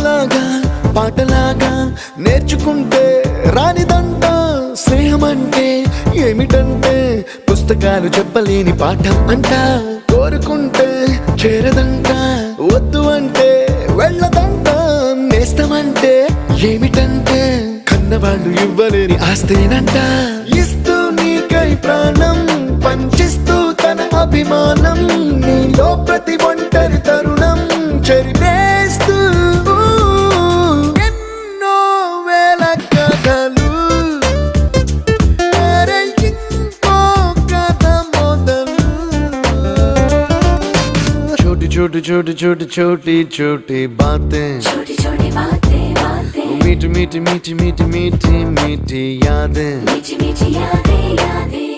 ఆటలాగా పాటలాగా నేర్చుకుంటే రానిదంట స్నేహం అంటే ఏమిటంటే పుస్తకాలు చెప్పలేని పాఠం అంట కోరుకుంటే చేరదంట వద్దు అంటే వెళ్ళదంట నేస్తమంటే ఏమిటంటే కన్నవాళ్ళు ఇవ్వలేని ఆస్తేనంట ఇస్తూ నీకై ప్రాణం పంచిస్తూ తన అభిమానం నీలో ప్రతి ఒంటరి తరుణం చెరిపేస్తూ ఎన్నో వేల కథలు ఇంకో కథ మొదలు छोटी छोटी छोटी छोटी छोटी छोटी बातें छोटी छोटी बातें बातें मीठी मीठी मीठी मीठी मीठी मीठी यादें मीठी मीठी यादें यादें